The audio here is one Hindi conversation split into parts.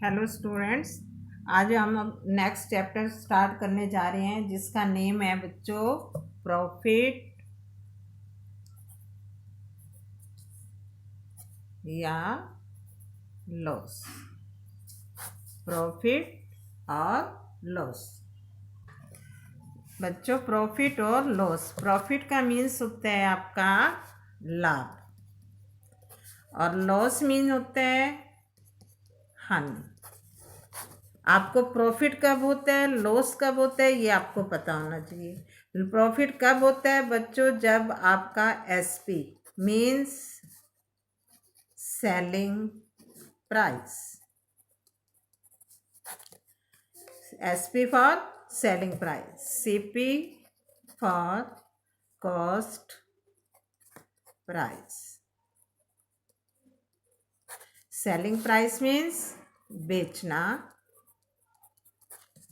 हेलो स्टूडेंट्स, आज हम नेक्स्ट चैप्टर स्टार्ट करने जा रहे हैं जिसका नेम है बच्चों प्रॉफिट या लॉस। प्रॉफिट और लॉस। बच्चों, प्रॉफिट और लॉस। प्रॉफिट का मीन्स होता है आपका लाभ और लॉस मीन होता है हानि। आपको प्रॉफिट कब होता है, लॉस कब होता है, ये आपको पता होना चाहिए। प्रॉफिट कब होता है बच्चों? जब आपका SP means selling price, SP for selling price, CP for cost price. Selling price means बेचना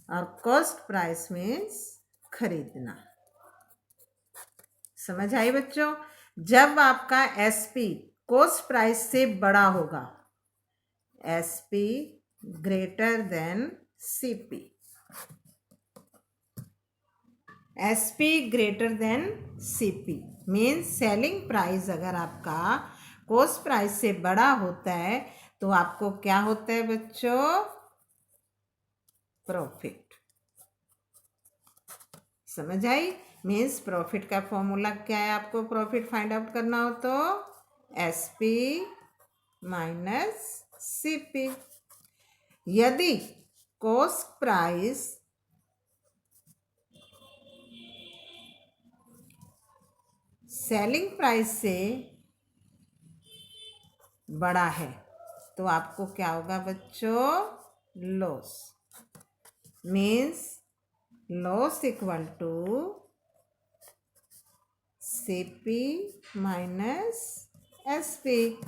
और कॉस्ट प्राइस मीन्स खरीदना। समझ आई बच्चों? जब आपका एसपी कॉस्ट प्राइस से बड़ा होगा, SP greater than CP, SP greater than CP means selling price अगर आपका कॉस्ट प्राइस से बड़ा होता है तो आपको क्या होता है बच्चों? प्रॉफिट। समझ आई? मीन्स प्रॉफिट का फॉर्मूला क्या है? आपको प्रॉफिट फाइंड आउट करना हो तो एसपी माइनस सीपी। यदि कॉस्ट प्राइस सेलिंग प्राइस से बड़ा है तो आपको क्या होगा बच्चों? Loss. Means loss equal to CP minus SP.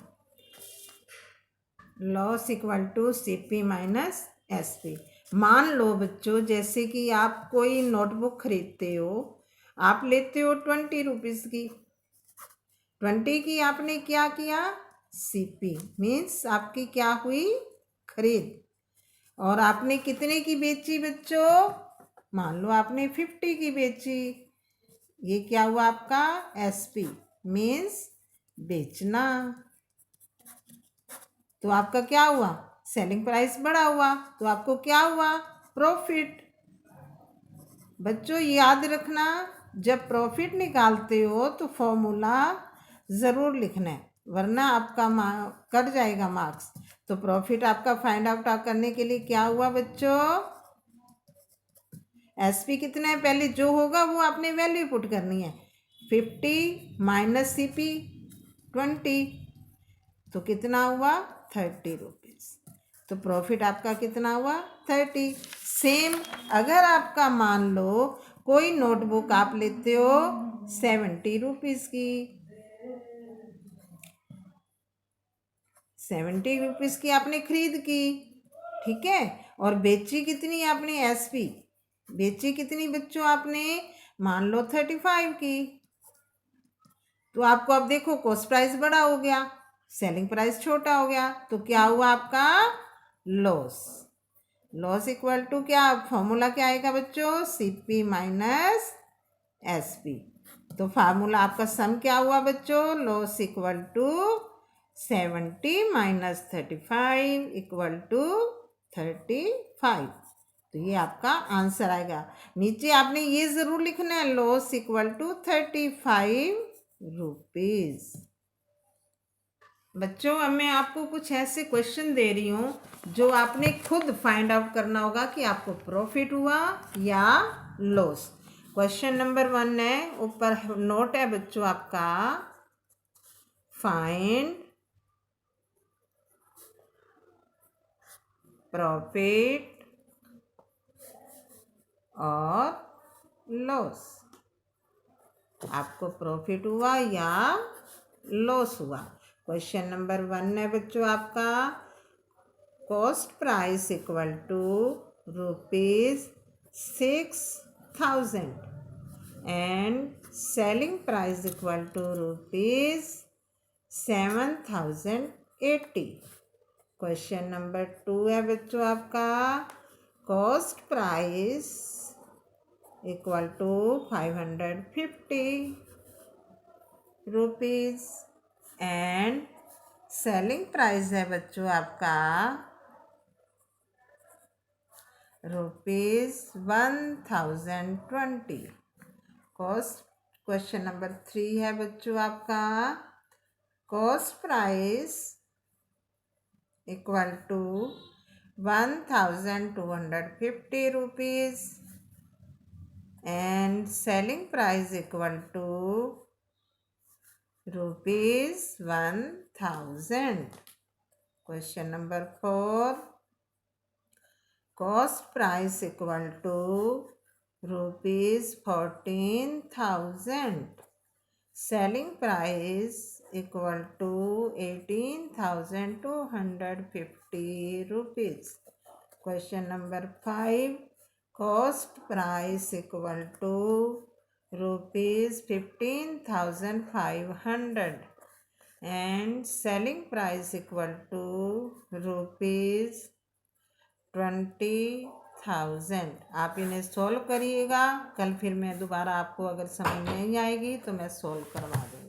Loss equal to CP minus SP. मान लो बच्चों, जैसे कि आप कोई नोटबुक खरीदते हो, आप लेते हो 20 रुपीज़ की। 20 की आपने क्या किया? सीपी मीन्स आपकी क्या हुई? खरीद। और आपने कितने की बेची बच्चों? मान लो आपने 50 की बेची। ये क्या हुआ आपका? एसपी मीन्स बेचना। तो आपका क्या हुआ? सेलिंग प्राइस बड़ा हुआ तो आपको क्या हुआ? प्रॉफिट। बच्चों याद रखना, जब प्रॉफिट निकालते हो तो फॉर्मूला ज़रूर लिखना है, वरना आपका कट जाएगा मार्क्स। तो प्रॉफिट आपका फाइंड आउट करने के लिए क्या हुआ बच्चों? एसपी कितना है? पहले जो होगा वो आपने वैल्यू पुट करनी है। 50 माइनस सीपी 20, तो कितना हुआ? 30 रुपीज़। तो प्रॉफिट आपका कितना हुआ? 30। सेम अगर आपका मान लो कोई नोटबुक आप लेते हो 70 रुपीज़ की, 70 रुपीज़ की आपने खरीद की, ठीक है। और बेची कितनी आपने? एसपी बेची कितनी बच्चों आपने? मान लो 35 की। तो आपको अब देखो कॉस्ट प्राइस बड़ा हो गया, सेलिंग प्राइस छोटा हो गया, तो क्या हुआ आपका? लॉस। लॉस इक्वल टू क्या? फॉर्मूला क्या आएगा बच्चों? CP minus SP. तो फार्मूला आपका सम क्या हुआ बच्चों? Loss equal to 70 minus 35 equal to 35। तो ये आपका आंसर आएगा। नीचे आपने ये ज़रूर लिखना है, लॉस इक्वल टू 35 रुपीज़। बच्चों अब मैं आपको कुछ ऐसे क्वेश्चन दे रही हूँ जो आपने खुद फाइंड आउट करना होगा कि आपको प्रॉफिट हुआ या लॉस। क्वेश्चन नंबर 1 है, ऊपर नोट है बच्चों आपका, फाइंड प्रॉफिट और लॉस। आपको प्रॉफिट हुआ या लॉस हुआ? क्वेश्चन नंबर 1 है बच्चों आपका, cost price equal to ₹6,000 and selling price equal to ₹7,080. Question number 2 है बच्चों आपका, cost price equal to 550 rupees and selling price है बच्चों आपका ₹1020। कॉस्ट क्वेश्चन नंबर 3 है बच्चों आपका, cost price equal to 1250 rupees and selling price equal to ₹1000। Question number 4, cost price equal to ₹14,000 selling price equal to 18,250 rupees. Question number 5, cost price equal to ₹15,500 and selling price equal to ₹20,000। आप इन्हें सॉल्व करिएगा, कल फिर मैं दोबारा आपको अगर समझ नहीं आएगी तो मैं सॉल्व करवा दूँगी।